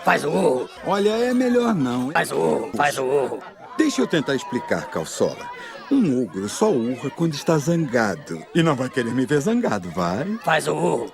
Faz o urro. Olha, é melhor não. Faz o urro, faz o urro. Deixa eu tentar explicar, Calçola. Um ogro só urra quando está zangado. E não vai querer me ver zangado, vai? Faz o urro.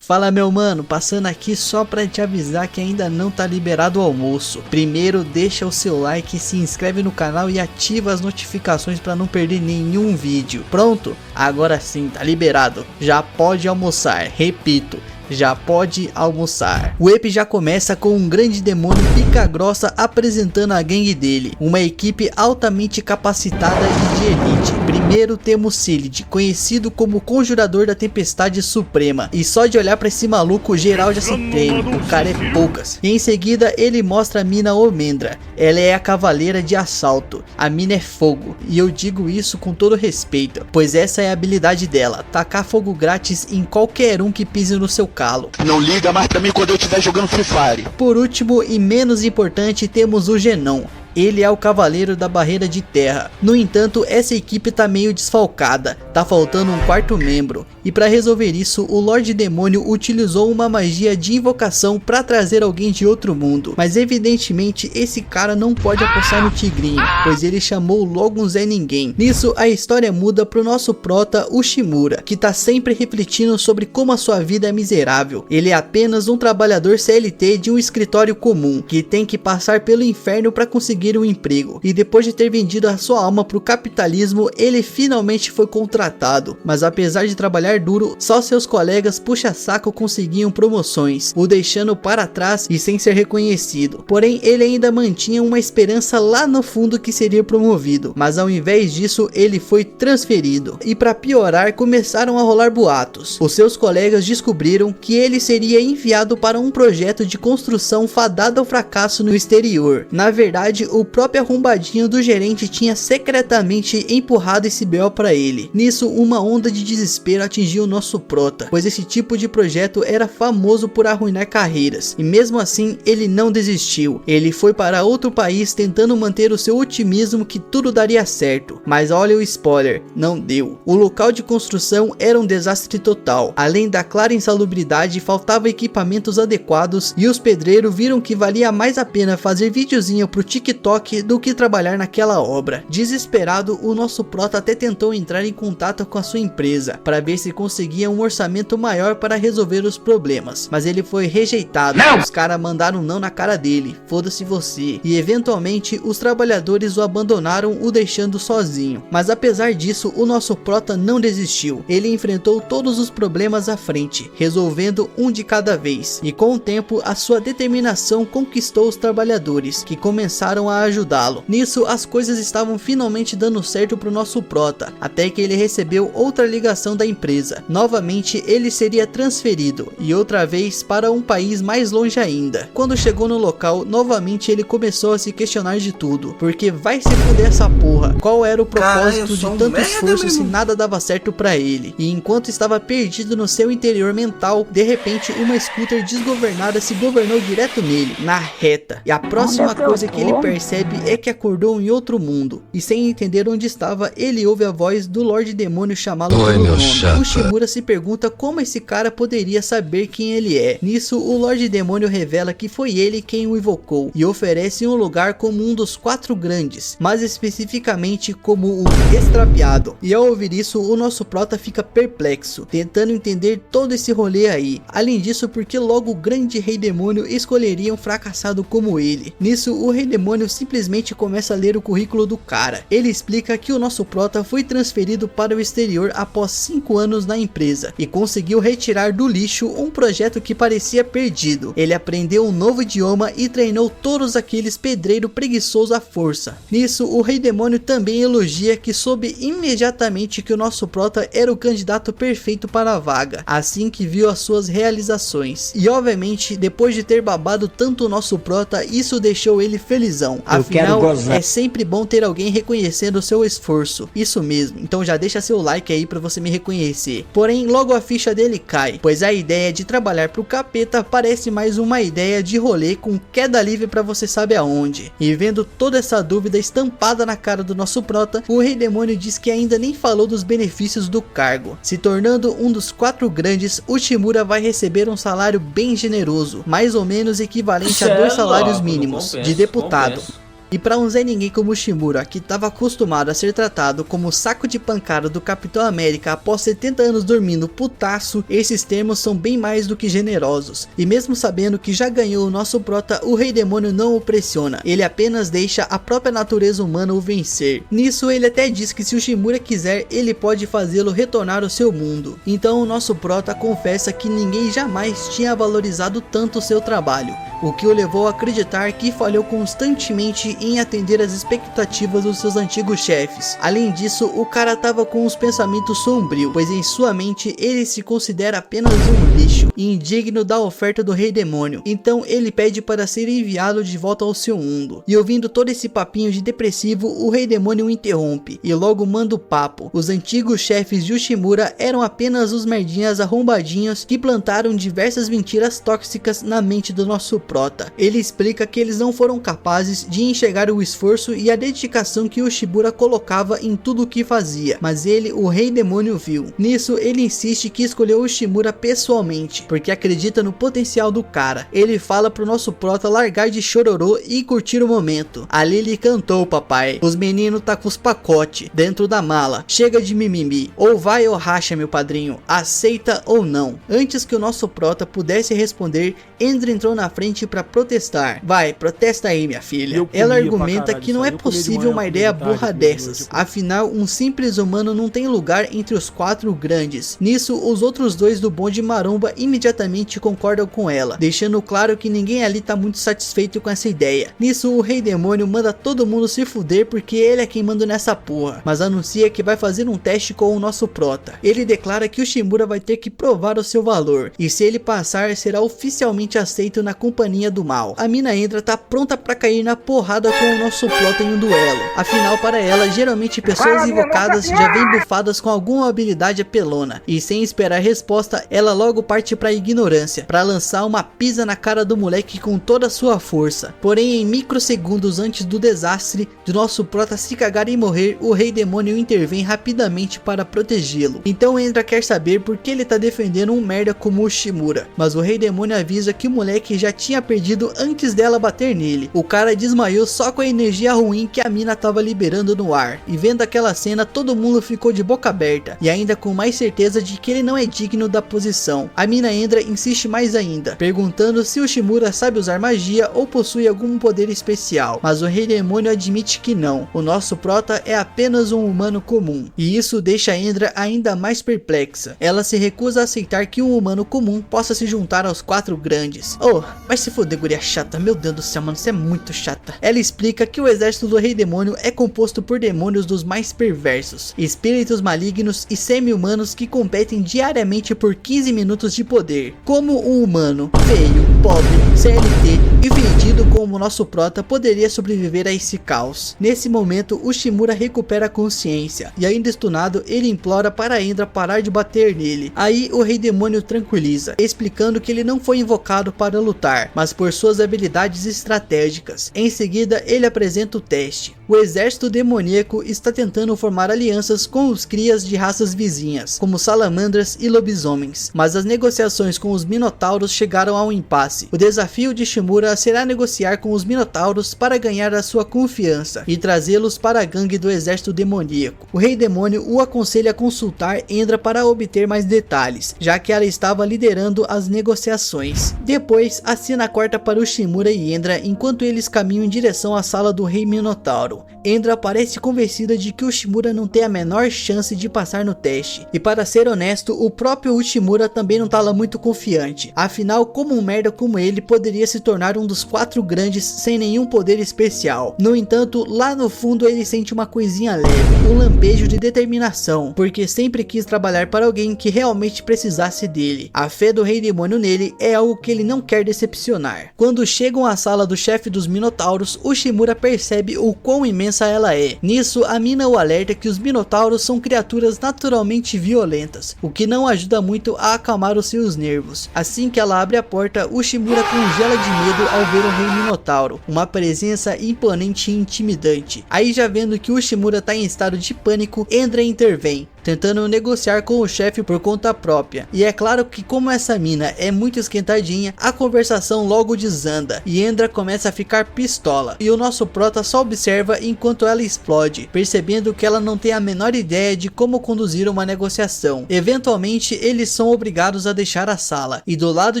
Fala meu mano, passando aqui só pra te avisar que ainda não tá liberado o almoço. Primeiro deixa o seu like, se inscreve no canal e ativa as notificações pra não perder nenhum vídeo. Pronto? Agora sim, tá liberado. Já pode almoçar, repito. Já pode almoçar. O EP já começa com um grande demônio pica grossa apresentando a gangue dele, uma equipe altamente capacitada e de elite. Primeiro temos Silid, conhecido como Conjurador da Tempestade Suprema, e só de olhar pra esse maluco geral já se treme, o cara é poucas. E em seguida ele mostra a mina Omendra, ela é a cavaleira de assalto, a mina é fogo, e eu digo isso com todo respeito, pois essa é a habilidade dela, tacar fogo grátis em qualquer um que pise no seu calo. Não liga mais pra mim quando eu estiver jogando Free Fire. Por último e menos importante temos o Genon. Ele é o cavaleiro da barreira de terra. No entanto, essa equipe tá meio desfalcada, tá faltando um quarto membro. E para resolver isso, o Lorde Demônio utilizou uma magia de invocação para trazer alguém de outro mundo. Mas evidentemente esse cara não pode apostar no Tigrinho, pois ele chamou logo um Zé Ninguém. Nisso a história muda pro nosso prota, o Shimura, que tá sempre refletindo sobre como a sua vida é miserável. Ele é apenas um trabalhador CLT de um escritório comum, que tem que passar pelo inferno para conseguir um emprego, e depois de ter vendido a sua alma pro capitalismo, ele finalmente foi contratado, mas apesar de trabalhar duro, só seus colegas puxa-saco conseguiam promoções, o deixando para trás e sem ser reconhecido. Porém, ele ainda mantinha uma esperança lá no fundo que seria promovido, mas ao invés disso, ele foi transferido. E para piorar, começaram a rolar boatos. Os seus colegas descobriram que ele seria enviado para um projeto de construção fadado ao fracasso no exterior. Na verdade, o próprio arrombadinho do gerente tinha secretamente empurrado esse BO para ele. Nisso, uma onda de desespero atingiu o nosso prota, pois esse tipo de projeto era famoso por arruinar carreiras, e mesmo assim ele não desistiu. Ele foi para outro país tentando manter o seu otimismo que tudo daria certo, mas olha o spoiler, não deu. O local de construção era um desastre total, além da clara insalubridade, faltava equipamentos adequados e os pedreiros viram que valia mais a pena fazer videozinho pro TikTok do que trabalhar naquela obra. Desesperado, o nosso prota até tentou entrar em contato com a sua empresa para ver se conseguia um orçamento maior para resolver os problemas, mas ele foi rejeitado. Os caras mandaram não na cara dele, foda-se você, e eventualmente os trabalhadores o abandonaram, o deixando sozinho. Mas apesar disso, o nosso prota não desistiu. Ele enfrentou todos os problemas à frente, resolvendo um de cada vez, e com o tempo a sua determinação conquistou os trabalhadores, que começaram a ajudá-lo. Nisso, as coisas estavam finalmente dando certo pro nosso prota, até que ele recebeu outra ligação da empresa. Novamente, ele seria transferido, e outra vez para um país mais longe ainda. Quando chegou no local, novamente ele começou a se questionar de tudo, porque vai se fuder essa porra. Qual era o propósito de tanto esforço se nada dava certo pra ele? E enquanto estava perdido no seu interior mental, de repente uma scooter desgovernada se governou direto nele, na reta. E a próxima coisa que ele percebe é que acordou em outro mundo, e sem entender onde estava, ele ouve a voz do Lorde Demônio chamá-lo pelo nome. O Shimura se pergunta como esse cara poderia saber quem ele é. Nisso, o Lorde Demônio revela que foi ele quem o invocou, e oferece um lugar como um dos 4 grandes, mais especificamente como o Extraviado. E ao ouvir isso, o nosso prota fica perplexo, tentando entender todo esse rolê aí. Além disso, porque logo o grande Rei Demônio escolheria um fracassado como ele. Nisso, o Rei Demônio simplesmente começa a ler o currículo do cara. Ele explica que o nosso prota foi transferido para o exterior após 5 anos na empresa e conseguiu retirar do lixo um projeto que parecia perdido. Ele aprendeu um novo idioma e treinou todos aqueles pedreiros preguiçosos à força. Nisso, o Rei Demônio também elogia que soube imediatamente que o nosso prota era o candidato perfeito para a vaga, assim que viu as suas realizações. E obviamente, depois de ter babado tanto o nosso prota, isso deixou ele felizão. não. Afinal, é sempre bom ter alguém reconhecendo o seu esforço. Isso mesmo, então já deixa seu like aí pra você me reconhecer. Porém, logo a ficha dele cai, pois a ideia de trabalhar pro capeta parece mais uma ideia de rolê com queda livre pra você sabe aonde. E vendo toda essa dúvida estampada na cara do nosso prota, o Rei Demônio diz que ainda nem falou dos benefícios do cargo. Se tornando um dos 4 grandes, o Shimura vai receber um salário bem generoso, mais ou menos equivalente a 2 salários mínimos de deputado. E para um Zé Ninguém como o Shimura, que estava acostumado a ser tratado como saco de pancada do Capitão América após 70 anos dormindo putaço, esses termos são bem mais do que generosos. E mesmo sabendo que já ganhou o nosso prota, o Rei Demônio não o pressiona, ele apenas deixa a própria natureza humana o vencer. Nisso ele até diz que se o Shimura quiser, ele pode fazê-lo retornar ao seu mundo. Então o nosso prota confessa que ninguém jamais tinha valorizado tanto o seu trabalho, o que o levou a acreditar que falhou constantemente em atender às expectativas dos seus antigos chefes. Além disso, o cara tava com os pensamentos sombrios, pois em sua mente ele se considera apenas um lixo e indigno da oferta do Rei Demônio. Então ele pede para ser enviado de volta ao seu mundo. E ouvindo todo esse papinho de depressivo, o Rei Demônio o interrompe e logo manda o papo. Os antigos chefes de Ushimura eram apenas os merdinhas arrombadinhos que plantaram diversas mentiras tóxicas na mente do nosso prota. Ele explica que eles não foram capazes de enxergar o esforço e a dedicação que o Shimura colocava em tudo o que fazia, mas ele, o Rei Demônio, viu. Nisso ele insiste que escolheu o Shimura pessoalmente, porque acredita no potencial do cara. Ele fala pro nosso prota largar de chororô e curtir o momento. Ali ele cantou, papai, os meninos tá com os pacotes dentro da mala, chega de mimimi, ou vai ou racha, meu padrinho, aceita ou não. Antes que o nosso prota pudesse responder, Endra entrou na frente pra protestar. Vai, protesta aí, minha filha. Ela argumenta que não é possível uma ideia burra dessas, afinal um simples humano não tem lugar entre os 4 grandes. Nisso os outros 2 do bonde maromba imediatamente concordam com ela, deixando claro que ninguém ali tá muito satisfeito com essa ideia. Nisso o Rei Demônio manda todo mundo se fuder porque ele é quem manda nessa porra, mas anuncia que vai fazer um teste com o nosso prota. Ele declara que o Shimura vai ter que provar o seu valor, e se ele passar será oficialmente aceito na companhia do mal. A mina Endra tá pronta pra cair na porrada com o nosso prota em um duelo. Afinal, para ela, geralmente pessoas invocadas já vêm bufadas com alguma habilidade apelona, e sem esperar resposta, ela logo parte pra ignorância, pra lançar uma pisa na cara do moleque com toda a sua força. Porém, em microsegundos antes do desastre do nosso prota se cagar e morrer, o Rei Demônio intervém rapidamente para protegê-lo. Então Endra quer saber por que ele tá defendendo um merda como o Shimura, mas o Rei Demônio avisa que o moleque já tinha perdido antes dela bater nele. O cara desmaiou só com a energia ruim que a mina tava liberando no ar, e vendo aquela cena todo mundo ficou de boca aberta, e ainda com mais certeza de que ele não é digno da posição. A mina Endra insiste mais ainda, perguntando se o Shimura sabe usar magia ou possui algum poder especial, mas o Rei Demônio admite que não, o nosso prota é apenas um humano comum, e isso deixa Endra ainda mais perplexa. Ela se recusa a aceitar que um humano comum possa se juntar aos 4 grandes. Oh, vai se foder, guria chata, meu Deus do céu, mano, você é muito chata. Ela explica que o exército do Rei Demônio é composto por demônios dos mais perversos, espíritos malignos e semi-humanos que competem diariamente por 15 minutos de poder. Como um humano feio, pobre, CLT e vendido como o nosso prota poderia sobreviver a esse caos? Nesse momento, o Shimura recupera a consciência, e ainda estunado, ele implora para Endra parar de bater nele. Aí o Rei Demônio tranquiliza, explicando que ele não foi invocado para lutar, mas por suas habilidades estratégicas. Em seguida, ele apresenta o teste. O exército demoníaco está tentando formar alianças com os crias de raças vizinhas, como salamandras e lobisomens, mas as negociações com os minotauros chegaram ao impasse. O desafio de Shimura será negociar com os minotauros para ganhar a sua confiança e trazê-los para a gangue do exército demoníaco. O Rei Demônio o aconselha a consultar Endra para obter mais detalhes, já que ela estava liderando as negociações. Depois, a cena corta para o Shimura e Endra enquanto eles caminham em direção à sala do Rei Minotauro. Minotauro. Endra parece convencida de que Ushimura não tem a menor chance de passar no teste. E para ser honesto, o próprio Ushimura também não tá lá muito confiante. Afinal, como um merda como ele poderia se tornar um dos 4 grandes sem nenhum poder especial? No entanto, lá no fundo ele sente uma coisinha leve, um lampejo de determinação, porque sempre quis trabalhar para alguém que realmente precisasse dele. A fé do Rei Demônio nele é algo que ele não quer decepcionar. Quando chegam à sala do chefe dos Minotauros, Ushimura percebe o quão imensa ela é. Nisso, a mina o alerta que os Minotauros são criaturas naturalmente violentas, o que não ajuda muito a acalmar os seus nervos. Assim que ela abre a porta, Ushimura congela de medo ao ver o Rei Minotauro, uma presença imponente e intimidante. Aí, já vendo que Ushimura tá em estado de pânico, Endra intervém, tentando negociar com o chefe por conta própria. E é claro que, como essa mina é muito esquentadinha, a conversação logo desanda e Endra começa a ficar pistola. E o nosso prota só observa enquanto ela explode, percebendo que ela não tem a menor ideia de como conduzir uma negociação. Eventualmente, eles são obrigados a deixar a sala, e do lado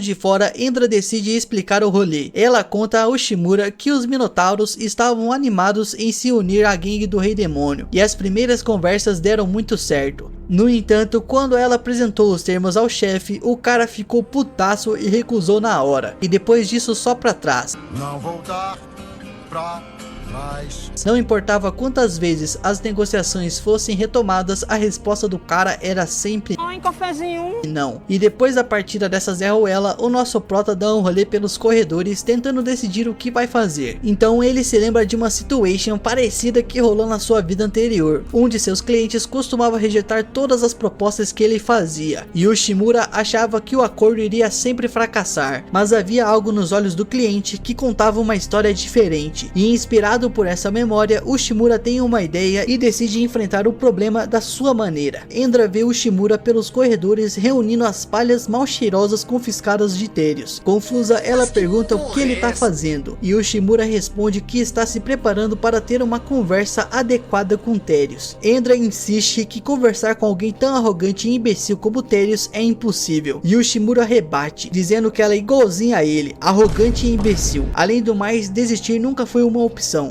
de fora, Endra decide explicar o rolê. Ela conta a Ushimura que os Minotauros estavam animados em se unir à gangue do Rei Demônio, e as primeiras conversas deram muito certo. No entanto, quando ela apresentou os termos ao chefe, o cara ficou putaço e recusou na hora, e depois disso só pra trás. Não voltar pra trás. Não importava quantas vezes as negociações fossem retomadas, a resposta do cara era sempre não. E depois da partida dessa Zé Ruela, o nosso prota dá um rolê pelos corredores tentando decidir o que vai fazer. Então ele se lembra de uma situation parecida que rolou na sua vida anterior. Um de seus clientes costumava rejeitar todas as propostas que ele fazia, e Ushimura achava que o acordo iria sempre fracassar, mas havia algo nos olhos do cliente que contava uma história diferente, e inspirado por essa memória, Ushimura tem uma ideia e decide enfrentar o problema da sua maneira. Endra vê Ushimura pelos corredores reunindo as palhas mal cheirosas confiscadas de Terios. Confusa, ela pergunta o que ele está fazendo, e Ushimura responde que está se preparando para ter uma conversa adequada com Terios. Endra insiste que conversar com alguém tão arrogante e imbecil como Terios é impossível, e Ushimura rebate, dizendo que ela é igualzinha a ele, arrogante e imbecil. Além do mais, desistir nunca foi uma opção.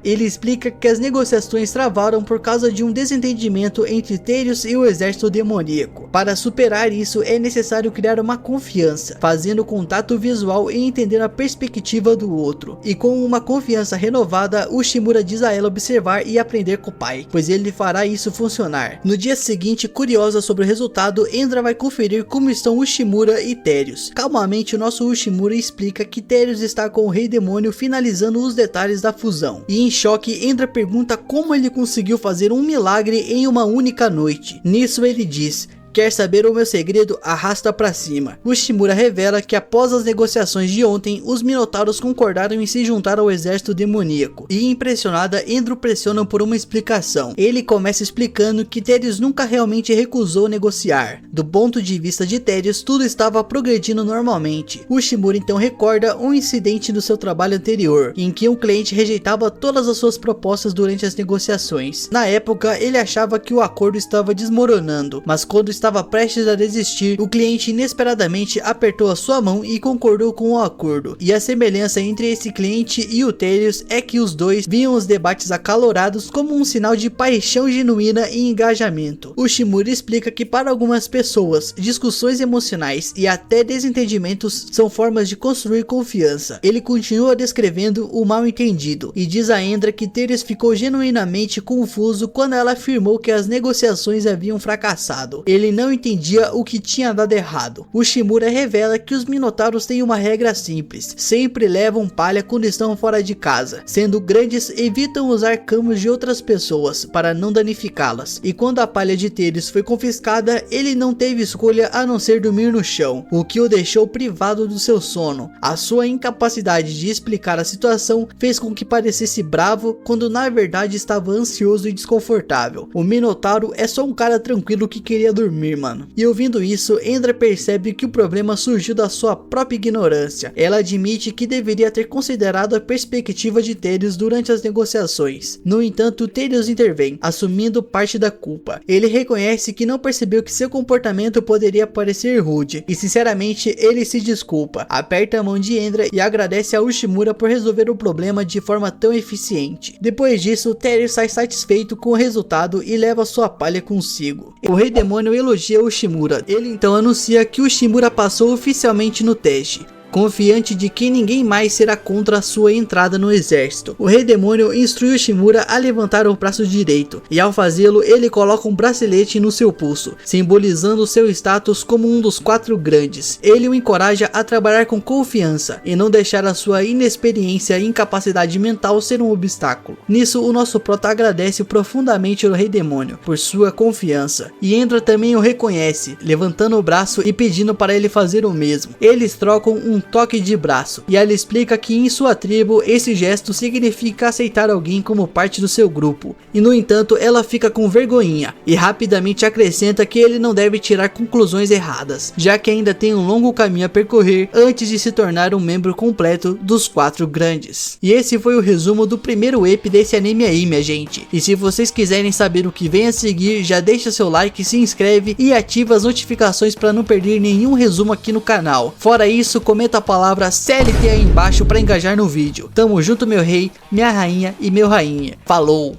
Ele explica que as negociações travaram por causa de um desentendimento entre Terios e o exército demoníaco. Para superar isso, é necessário criar uma confiança, fazendo contato visual e entender a perspectiva do outro. E com uma confiança renovada, Ushimura diz a ela observar e aprender com o pai, pois ele fará isso funcionar. No dia seguinte, curiosa sobre o resultado, Endra vai conferir como estão Ushimura e Terios. Calmamente, o nosso Ushimura explica que Terios está com o Rei Demônio finalizando os detalhes da fusão. E em choque, Endra pergunta como ele conseguiu fazer um milagre em uma única noite. Nisso ele diz: quer saber o meu segredo? Arrasta pra cima. Ushimura revela que após as negociações de ontem, os Minotauros concordaram em se juntar ao exército demoníaco. E impressionada, Endra pressiona por uma explicação. Ele começa explicando que Terios nunca realmente recusou negociar. Do ponto de vista de Terios, tudo estava progredindo normalmente. Ushimura então recorda um incidente do seu trabalho anterior, em que um cliente rejeitava todas as suas propostas durante as negociações. Na época, ele achava que o acordo estava desmoronando, mas quando estava prestes a desistir, o cliente inesperadamente apertou a sua mão e concordou com o acordo. E a semelhança entre esse cliente e o Terios é que os dois viam os debates acalorados como um sinal de paixão genuína e engajamento. Ushimura explica que para algumas pessoas, discussões emocionais e até desentendimentos são formas de construir confiança. Ele continua descrevendo o mal entendido e diz a Endra que Terios ficou genuinamente confuso quando ela afirmou que as negociações haviam fracassado. Ele não entendia o que tinha dado errado. Ushimura revela que os Minotauros têm uma regra simples: sempre levam palha quando estão fora de casa. Sendo grandes, evitam usar camas de outras pessoas para não danificá-las. E quando a palha de Terios foi confiscada, ele não teve escolha a não ser dormir no chão, o que o deixou privado do seu sono. A sua incapacidade de explicar a situação fez com que parecesse bravo, quando na verdade estava ansioso e desconfortável. O Minotauro é só um cara tranquilo que queria dormir. dormir, mano. E ouvindo isso, Endra percebe que o problema surgiu da sua própria ignorância. Ela admite que deveria ter considerado a perspectiva de Therius durante as negociações. No entanto, Therius intervém, assumindo parte da culpa. Ele reconhece que não percebeu que seu comportamento poderia parecer rude, e sinceramente ele se desculpa, aperta a mão de Endra e agradece a Ushimura por resolver o problema de forma tão eficiente. Depois disso, Therius sai satisfeito com o resultado e leva sua palha consigo. O Rei Demônio elogia Ushimura, ele então anuncia que Ushimura passou oficialmente no teste, confiante de que ninguém mais será contra a sua entrada no exército. O Rei Demônio instrui Ushimura a levantar o braço direito, e ao fazê-lo ele coloca um bracelete no seu pulso, simbolizando seu status como um dos 4 grandes. Ele o encoraja a trabalhar com confiança e não deixar a sua inexperiência e incapacidade mental ser um obstáculo. Nisso, o nosso prota agradece profundamente ao Rei Demônio por sua confiança, e Endra também o reconhece, levantando o braço e pedindo para ele fazer o mesmo. Eles trocam um toque de braço, e ela explica que em sua tribo esse gesto significa aceitar alguém como parte do seu grupo, e no entanto ela fica com vergonhinha e rapidamente acrescenta que ele não deve tirar conclusões erradas, já que ainda tem um longo caminho a percorrer antes de se tornar um membro completo dos 4 grandes. E esse foi o resumo do primeiro EP desse anime aí, minha gente, e se vocês quiserem saber o que vem a seguir, já deixa seu like, se inscreve e ativa as notificações para não perder nenhum resumo aqui no canal. Fora isso, comenta a palavra CLT aí embaixo para engajar no vídeo. Tamo junto, meu rei, minha rainha e meu rainha. Falou!